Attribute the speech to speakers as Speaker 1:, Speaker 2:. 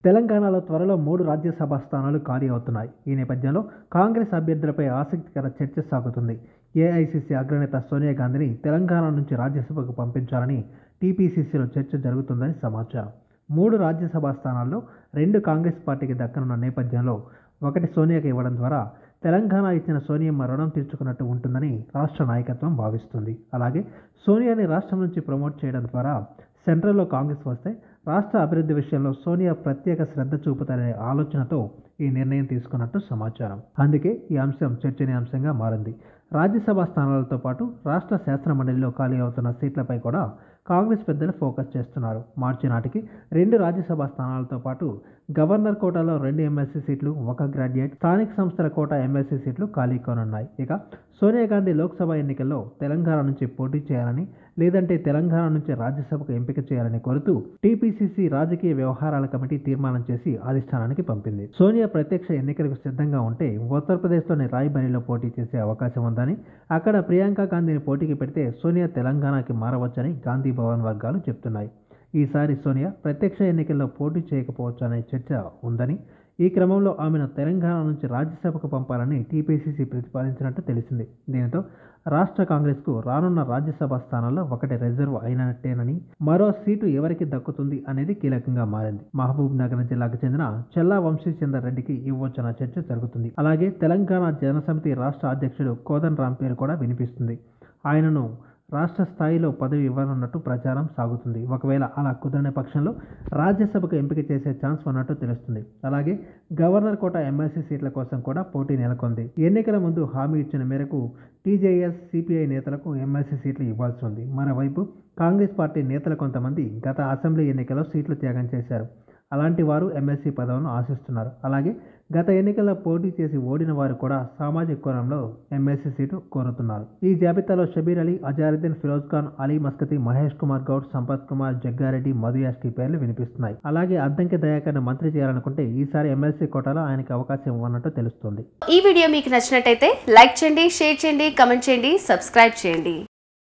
Speaker 1: తెలంగాణలో త్వరలో 3 రాజ్యసభ స్థానాలు ఖాళీ అవుతున్నాయి. ఈ నేపథ్యంలో కాంగ్రెస్ అభ్యర్థులపై ఆసక్తికర చర్చ సాగుతుంది. ఏఐసీసీ అగ్రనేత సోనియా గాంధీని తెలంగాణ నుంచి రాజ్యసభకు పంపించాలని టీపీసీసీలో చర్చ జరుగుతుందని సమాచారం. 3 రాజ్యసభ స్థానాల్లో 2 కాంగ్రెస్ పార్టీకి దక్కనున్న నేపథ్యంలో ఒకటి సోనియాకి ఇవ్వడం ద్వారా తెలంగాణ ఇచ్చిన సోనియమ్మ రుణం తీర్చుకున్నట్టు ఉంటుందని రాష్ట్ర నాయకత్వం భావిస్తుంది. అలాగే సోనియాని రాష్ట్రం నుంచి ప్రమోట్ చేయడం ద్వారా సెంట్రల్లో కాంగ్రెస్ వస్తే రాష్ట్ర అభివృద్ధి విషయంలో సోనియా ప్రత్యేక శ్రద్ధ చూపుతారనే ఆలోచనతో ఈ నిర్ణయం తీసుకున్నట్టు సమాచారం. అందుకే ఈ అంశం చర్చనీయాంశంగా మారింది. రాజ్యసభ స్థానాలతో పాటు రాష్ట్ర శాసనమండలిలో ఖాళీ అవుతున్న సీట్లపై కూడా కాంగ్రెస్ పెద్దలు ఫోకస్ చేస్తున్నారు. మార్చి నాటికి 2 రాజ్యసభ స్థానాలతో పాటు గవర్నర్ కోటాలో 2 ఎమ్మెల్సీ సీట్లు, 1 గ్రాడ్యుయేట్, స్థానిక సంస్థల కోటా ఎమ్మెల్సీ సీట్లు ఖాళీ కానున్నాయి. ఇక సోనియా గాంధీ లోక్సభ ఎన్నికల్లో తెలంగాణ నుంచి పోటీ చేయాలని, లేదంటే తెలంగాణ నుంచి రాజ్యసభకు ఎంపిక చేయాలని కోరుతూ టీపీసీసీ రాజకీయ వ్యవహారాల కమిటీ తీర్మానం చేసి అధిష్టానానికి పంపింది. సోనియా ప్రత్యక్ష ఎన్నికలకు సిద్ధంగా ఉంటే ఉత్తరప్రదేశ్లోని రాయ్బరేలీలో పోటీ చేసే అవకాశం ఉందని, అక్కడ ప్రియాంక గాంధీని పోటీకి పెడితే సోనియా తెలంగాణకి మారవచ్చని గాంధీ భవన్ వర్గాలు చెప్తున్నాయి. ఈసారి సోనియా ప్రత్యక్ష ఎన్నికల్లో పోటీ చేయకపోవచ్చు అనే చర్చ ఉందని, ఈ క్రమంలో ఆమెను తెలంగాణ నుంచి రాజ్యసభకు పంపాలని టీపీసీసీ ప్రతిపాదించినట్టు తెలిసింది. దీనితో రాష్ట్ర కాంగ్రెస్కు రానున్న రాజ్యసభ స్థానాల్లో ఒకటి రిజర్వ్ అయినట్టేనని, మరో సీటు ఎవరికి దక్కుతుంది అనేది కీలకంగా మారింది. మహబూబ్ నగర్ జిల్లాకు చెందిన చెల్లా వంశీచందర్ రెడ్డికి ఇవ్వొచ్చన్న చర్చ జరుగుతుంది. అలాగే తెలంగాణ జనసమితి రాష్ట్ర అధ్యక్షుడు కోదండ రాం పేరు కూడా వినిపిస్తుంది. ఆయనను రాష్ట్ర స్థాయిలో పదవి ఇవ్వనున్నట్టు ప్రచారం సాగుతుంది. ఒకవేళ అలా కుదరని పక్షంలో రాజ్యసభకు ఎంపిక చేసే ఛాన్స్ ఉన్నట్టు తెలుస్తుంది. అలాగే గవర్నర్ కోట ఎమ్మెల్సీ సీట్ల కోసం కూడా పోటీ నెలకొంది. ఎన్నికల ముందు హామీ ఇచ్చిన మేరకు టీజేఎస్, సిపిఐ నేతలకు ఎమ్మెల్సీ సీట్లు ఇవ్వాల్సి ఉంది. మరోవైపు కాంగ్రెస్ పార్టీ నేతలు కొంతమంది గత అసెంబ్లీ ఎన్నికల్లో సీట్లు త్యాగం చేశారు. అలాంటి వారు ఎమ్మెల్సీ పదవులను ఆశిస్తున్నారు. అలాగే గత ఎన్నికల్లో పోటీ చేసి ఓడిన వారు కూడా సామాజిక కోణంలో ఎమ్మెల్సీ సీటు కోరుతున్నారు. ఈ జాబితాలో షబీర్ అలీ, అజారుద్దీన్, ఫిరోజ్ ఖాన్, అలీ మస్కతి, మహేష్ కుమార్ గౌడ్, సంపత్ కుమార్, జగ్గారెడ్డి, మధు యాష్కి పేర్లు వినిపిస్తున్నాయి. అలాగే అద్దంకి దయాకర్ను మంత్రి చేయాలనుకుంటే ఈసారి ఎమ్మెల్సీ కోటాలో ఆయనకి అవకాశం ఇవ్వనున్నట్టు తెలుస్తోంది.
Speaker 2: ఈ వీడియో మీకు నచ్చినట్టయితే లైక్ చేయండి, షేర్ చేయండి, కమెంట్ చేయండి, సబ్స్క్రైబ్ చేయండి.